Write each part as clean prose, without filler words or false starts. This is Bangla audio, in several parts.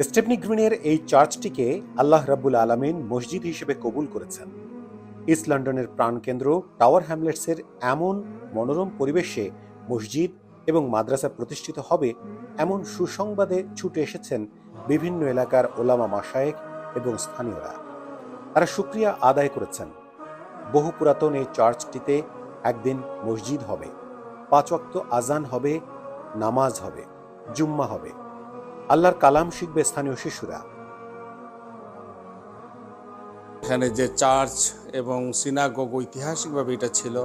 স্টেপনি গ্রিনের এই চার্চটিকে আল্লাহ রাব্বুল আলামিন মসজিদ হিসেবে কবুল করেছেন। ইস্ট লন্ডনের প্রাণকেন্দ্র টাওয়ার হ্যামলেটসের এমন মনোরম পরিবেশে মসজিদ এবং মাদ্রাসা প্রতিষ্ঠিত হবে এমন সুসংবাদে ছুটে এসেছেন বিভিন্ন এলাকার ওলামা মাশায়েখ এবং স্থানীয়রা। তারা শুকরিয়া আদায় করেছেন। বহু পুরাতন এই চার্চটিতে একদিন মসজিদ হবে, 5 ওয়াক্ত আজান হবে, নামাজ হবে, জুম্মা হবে, আল্লাহর কালাম শিখবে স্থানীয় শিশুরা। এখানে যে চার্চ এবং সিনাগোগ ঐতিহাসিকভাবে এটা ছিল,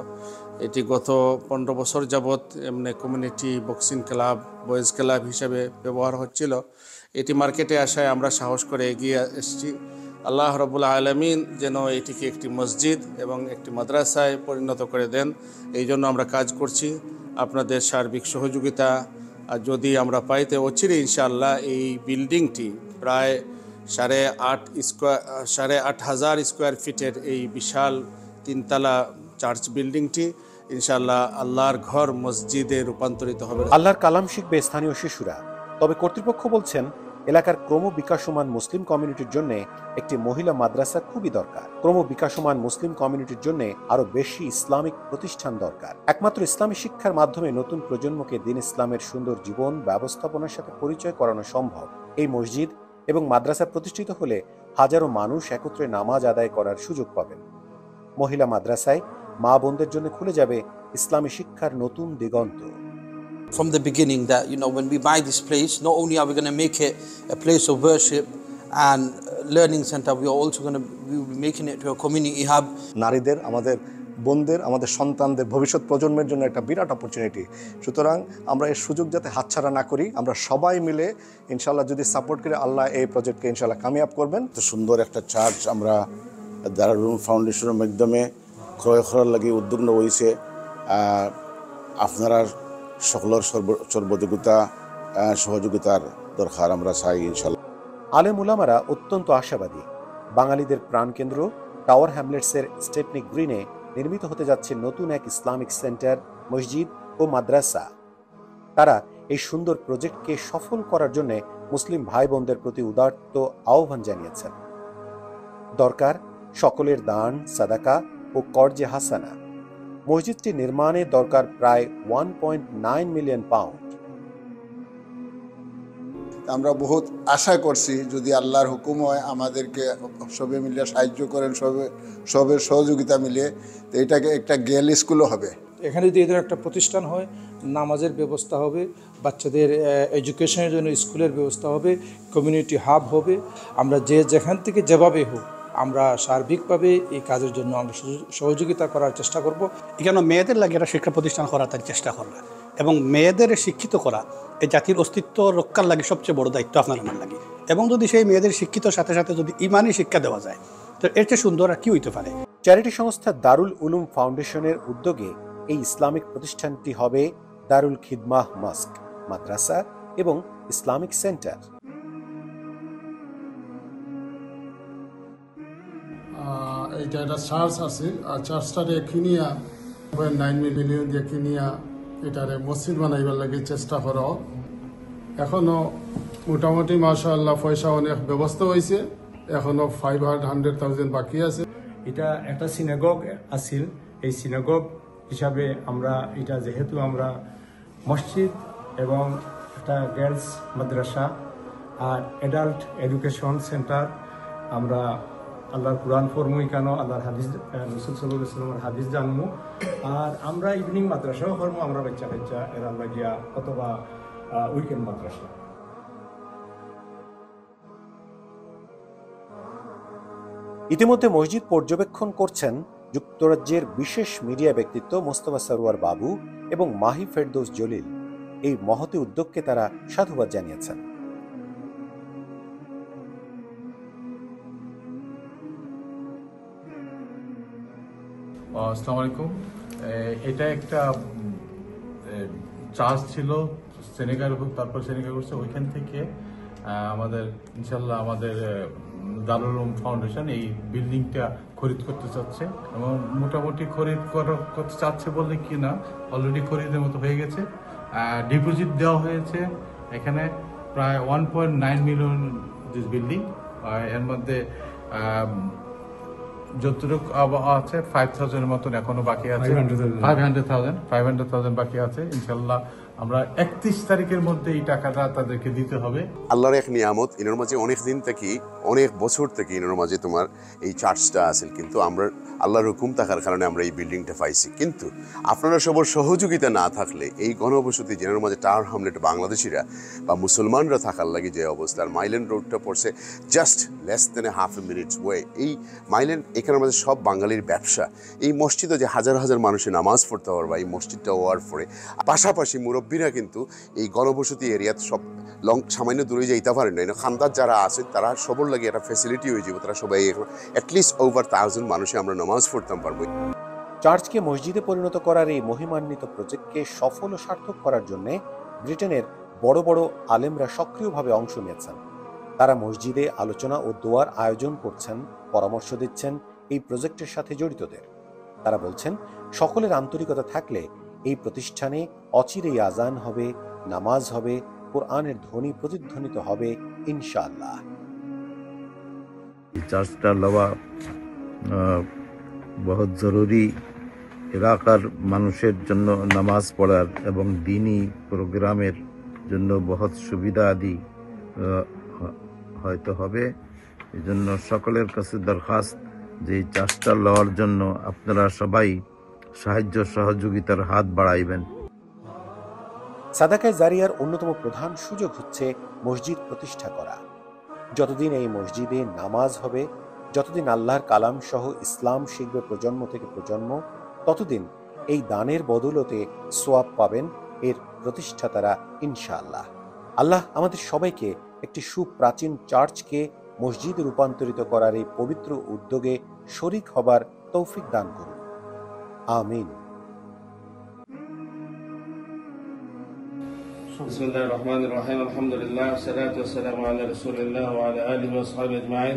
এটি গত 15 বছর যাবৎ এমনি community boxing club, boys club হিসাবে ব্যবহার হচ্ছিল। এটি মার্কেটে আসায় আমরা সাহস করে এগিয়ে এসেছি। আল্লাহ রাব্বুল আলামিন যেন এটিকে একটি মসজিদ এবং একটি মাদ্রাসায় পরিণত করে দেন, এই জন্য আমরা কাজ করছি। আপনাদের সার্বিক সহযোগিতা যদি আমরা পাইতে অচিরে ইনশাআল্লাহ এই বিল্ডিংটি প্রায় 8,500 স্কোয়ার ফিটের এই বিশাল 3তলা চার্চ বিল্ডিংটি ইনশাআল্লাহ আল্লাহর ঘর মসজিদে রূপান্তরিত হবে। আল্লাহর কালাম শিখবে স্থানীয় শিশুরা। তবে কর্তৃপক্ষ বলছেন এলাকার ক্রমবিকাশমান মুসলিম কমিউনিটির জন্য একটি মহিলা মাদ্রাসা খুবই দরকার। ক্রমবিকাশমান মুসলিম কমিউনিটির জন্য আরো বেশি ইসলামিক প্রতিষ্ঠান দরকার। একমাত্র ইসলামী শিক্ষার মাধ্যমে নতুন প্রজন্মকে দিন ইসলামের সুন্দর জীবন ব্যবস্থাপনার সাথে পরিচয় করানো সম্ভব। এই মসজিদ এবং মাদ্রাসা প্রতিষ্ঠিত হলে হাজারো মানুষ একত্রে নামাজ আদায় করার সুযোগ পাবেন। মহিলা মাদ্রাসায় মা বোনদের জন্য খুলে যাবে ইসলামী শিক্ষার নতুন দিগন্ত। From the beginning that, when we buy this place, not only are we going to make it a place of worship and learning center, we are also going to be making it to a community hub. নারীদের, আমাদের বোনদের, আমাদের সন্তানদের, ভবিষ্যৎ প্রজন্মের জন্য একটা বিরাট অপরচুনিটি। সুতরাং আমরা এই সুযোগ যাতে হাতছাড়া না করি, আমরা সবাই মিলে ইনশাআল্লাহ যদি সাপোর্ট করে আল্লাহ এই প্রজেক্টকে ইনশাআল্লাহ কামিয়াব করবেন। তো সুন্দর একটা চার্চ আমরা দারুল উলুম ফাউন্ডেশনের মাধ্যমে ক্রয় করার লাগি উদ্যোগ নেওয়া হয়েছে। আপনারা সকলের সর্বযোগিতা সহযোগিতার দরকার আমরা চাই ইনশাআল্লাহ। আলেম উলামারা অত্যন্ত আশাবাদী। বাঙালিদের প্রাণকেন্দ্র টাওয়ার হ্যামলেটসের স্টেপনি গ্রিনে নির্মিত হতে যাচ্ছে নতুন এক ইসলামিক সেন্টার, মসজিদ ও মাদ্রাসা। তারা এই সুন্দর প্রজেক্টকে সফল করার জন্য মুসলিম ভাই বোনদের প্রতি উদাত্ত আহ্বান জানিয়েছেন। দরকার সকলের দান, সাদাকা ও কর্জে হাসানা। মসজিদটি নির্মাণে দরকার প্রায় 1.9 মিলিয়ন পাউন্ড। আমরা বহুত আশা করছি যদি আল্লাহর হুকুম হয়, আমাদেরকে সবে মিলে সাহায্য করেন, সবের সহযোগিতা মিলে, তো এটাকে একটা গেল স্কুলও হবে। এখানে যদি এদের একটা প্রতিষ্ঠান হয়, নামাজের ব্যবস্থা হবে, বাচ্চাদের এডুকেশনের জন্য স্কুলের ব্যবস্থা হবে, কমিউনিটি হাব হবে। আমরা যেখান থেকে যেভাবে হোক আমরা সার্বিকভাবে এই কাজের জন্য আমরা সহযোগিতা করার চেষ্টা করব। এখানে মেয়েদের লাগে একটা শিক্ষা প্রতিষ্ঠান করা তার চেষ্টা করবে এবং মেয়েদের শিক্ষিত করা এই জাতির অস্তিত্ব রক্ষার লাগে সবচেয়ে বড় দায়িত্ব আপনার আমার লাগে। এবং যদি সেই মেয়েদের শিক্ষিতর সাথে সাথে যদি ইমানি শিক্ষা দেওয়া যায়, তো এর চেয়ে সুন্দর আর কি হইতে পারে। চ্যারিটি সংস্থা দারুল উলুম ফাউন্ডেশনের উদ্যোগে এই ইসলামিক প্রতিষ্ঠানটি হবে দারুল খিদমাহ মস্ক, মাদ্রাসা এবং ইসলামিক সেন্টার। এইটা একটা চার্চ আছে, আর চার্চটারে কিনিয়া 9 মিলিয়ন দিয়ে কিনিয়া এটারে মসজিদ বানাইবার লাগে চেষ্টা করা। এখনো মোটামুটি মাশাআল্লাহ পয়সা অনেক ব্যবস্থা হয়েছে, এখনো 500,000 বাকি আছে। এটা একটা সিনাগগ আছিল, এই সিনাগগ হিসাবে আমরা এটা যেহেতু আমরা মসজিদ এবং একটা গার্লস মাদ্রাসা আর অ্যাডাল্ট এডুকেশন সেন্টার, আমরা আল্লাহর কুরআন ফরমুই কেন, আল্লাহর হাদিস, রাসূল সাল্লাল্লাহু আলাইহি ওয়াসাল্লামের হাদিস জানমু। আর আমরা ইভিনিং মাদ্রাসাও করবো, আমরা বাচ্চা এরা লাগিয়া অথবা উইকেন্ড মাদ্রাসা। ইতিমধ্যে মসজিদ পর্যবেক্ষণ করছেন যুক্তরাজ্যের বিশেষ মিডিয়া ব্যক্তিত্ব মোস্তফা সরওয়ার বাবু এবং মাহি ফেরদৌস জলিল। এই মহতি উদ্যোগকে তারা সাধুবাদ জানিয়েছেন। আসসালামু আলাইকুম। এটা একটা চার্জ ছিল সেনেগার, তারপর সেনেগার করছে, ওইখান থেকে আমাদের ইনশাল্লাহ আমাদের দারুল উলুম ফাউন্ডেশন এই বিল্ডিংটা খরিদ করতে চাচ্ছে এবং মোটামুটি খরিদ করতে চাচ্ছে বললে কি না, অলরেডি খরিদের মতো হয়ে গেছে। ডিপোজিট দেওয়া হয়েছে এখানে প্রায় 1.9 মিলিয়ন দিস বিল্ডিং। এর মধ্যে যতটুকু আছে 5,000 মতন এখনো বাকি আছে, 500,000 বাকি আছে। ইনশাল্লাহ আমরা 31 তারিখের মধ্যে এই টাকাটা তাদেরকে দিতে হবে। আল্লাহর এক নিয়ামত, এনার মাঝে অনেক দিন থেকে, অনেক বছর থেকে এনার মাঝে তোমার এই চার্চটা আছে, কিন্তু আমরা আল্লাহর হুকুম থাকার কারণে আমরা এই বিল্ডিংটা পাইছি। কিন্তু আপনারা সবার সহযোগিতা না থাকলে এই গণবসতি যেনার মাঝে টাওয়ার হ্যামলেট বাংলাদেশিরা বা মুসলমানরা থাকার লাগে যে অবস্থা, আর মাইল্যান্ড রোডটা পড়ছে জাস্ট লেস দেন হাফ এ মিনিটস ওয়ে। এই মাইল্যান্ড এখানের মাঝে সব বাঙালির ব্যবসা। এই মসজিদে যে হাজার হাজার মানুষের নামাজ পড়তে পারবা এই মসজিদটা হওয়ার পরে, পাশাপাশি মুরব্বীরা কিন্তু এই গণবসতি এরিয়াতে সব সামান্য দূরে যাইতে পারেন না। খানদার যারা আছে তারা সবর লাগে একটা ফ্যাসিলিটি হয়ে যাবে, তারা সবাই অ্যাটলিস্ট ওভার 1000 মানুষে আমরা নামাজ পড়তাম পারবো। চার্চকে মসজিদে পরিণত করার এই মহিমান্বিত প্রজেক্টকে সফল ও সার্থক করার জন্য ব্রিটেনের বড় বড় আলেমরা সক্রিয়ভাবে অংশ নিয়েছেন। তারা মসজিদে আলোচনা ও দোয়ার আয়োজন করছেন, পরামর্শ দিচ্ছেন এই প্রজেক্টের সাথে জড়িতদের। তারা বলছেন, সকলের আন্তরিকতা থাকলে এই প্রতিষ্ঠানে অচিরেই আজান হবে, নামাজ হবে, কোরআনের ধ্বনি প্রতিধ্বনিত হবে ইনশাআল্লাহ। চার্চটা লওয়া বহুত জরুরি এলাকার মানুষের জন্য নামাজ পড়ার এবং দিনী প্রোগ্রামের জন্য বহুত সুবিধা আদি হয়তো হবে। এই জন্য সকলের কাছে দরখাস্ত যে এই চার্চটা লওয়ার জন্য আপনারা সবাই সাহায্য সহযোগিতার হাত বাড়াইবেন। সাদাকায়ে জারিয়ার অন্যতম প্রধান সুযোগ হচ্ছে মসজিদ প্রতিষ্ঠা করা। যতদিন এই মসজিদে নামাজ হবে, যতদিন আল্লাহর কালাম সহ ইসলাম শিখবে প্রজন্ম থেকে প্রজন্ম, ততদিন এই দানের বদৌলতে সোয়াব পাবেন এর প্রতিষ্ঠাতারা ইনশাআল্লাহ। আল্লাহ আমাদের সবাইকে একটি সুপ্রাচীন চার্চকে মসজিদে রূপান্তরিত করার এই পবিত্র উদ্যোগে শরিক হবার তৌফিক দান করুন। আমিন। বিসমিল্লাহির রহমানির রহিম। আলহামদুলিল্লাহ, সালাতু ওয়াসসালামু আলা রাসূলিল্লাহ ওয়া আলা আলিহি ওয়া সাহবিহি আজমাইন।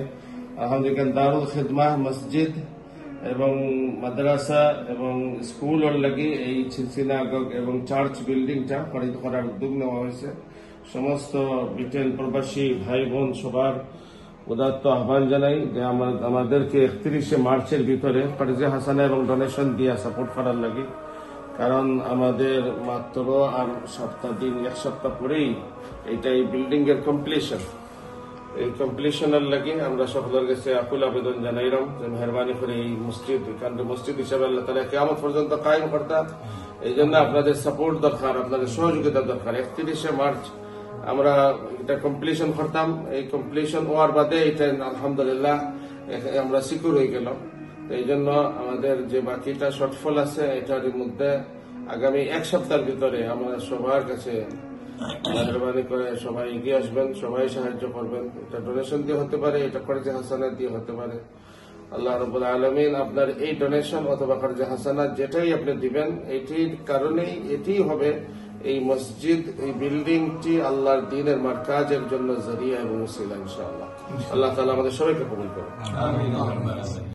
আলহামদুলিল্লাহ, দারুল খিদমাহ মসজিদ এবং মাদ্রাসা এবং স্কুলের লাগি এই সিনাগগ এবং চার্চ বিল্ডিংটা খরিদ করার উদ্যোগ নেওয়া হয়েছে। সমস্ত ব্রিটেন প্রবাসী ভাই বোন সবার উদাত্ত আহ্বান জানাই যে আমাদেরকে 31 মার্চের ভিতরে কারজে হাসানা এবং ডোনেশন দিয়া সাপোর্ট করার লাগে। কারণ আমাদের মাত্র আর এক সপ্তাহ পরেই এই বিল্ডিং এর কমপ্লিশন, এই কমপ্লিশনের লাগে আমরা সকলের কাছে আকুল আবেদন জানাইলাম যে মেহরবানি করে এই মসজিদ মসজিদ হিসাবে আল্লাহ তাআলা কিয়ামত পর্যন্ত কায়েম করতা। এই জন্য আপনাদের সাপোর্ট দরকার, আপনাদের সহযোগিতা দরকার। 31 মার্চ আমরা এটা কমপ্লিশন করতাম। এই কমপ্লিশন হওয়ার বাদে এটা আলহামদুলিল্লাহ আমরা সিকিউর হয়ে গেল। এই জন্য আমাদের যে বাকিটা শর্টফল আছে এটার মধ্যে আগামী এক সপ্তাহের ভিতরে আমরা সবার কাছে মেহরবানি করে সবাই এগিয়ে আসবেন, সবাই সাহায্য করবেন। এটা ডোনেশন দিয়ে হতে পারে, এটা কর্জে হাসানা দিয়ে হতে পারে। আল্লাহ রাব্বুল আলামিন আপনার এই ডোনেশন অথবা কর্জে হাসানা যেটাই আপনি দিবেন, এটির কারণেই এটি হবে এই মসজিদ, এই বিল্ডিংটি আল্লাহর দ্বীনের মারকাজের জন্য জরিয়া এবং ওসিলা ইনশাআল্লাহ। আল্লাহ তাআলা আমাদের সবাইকে কবুল করুন।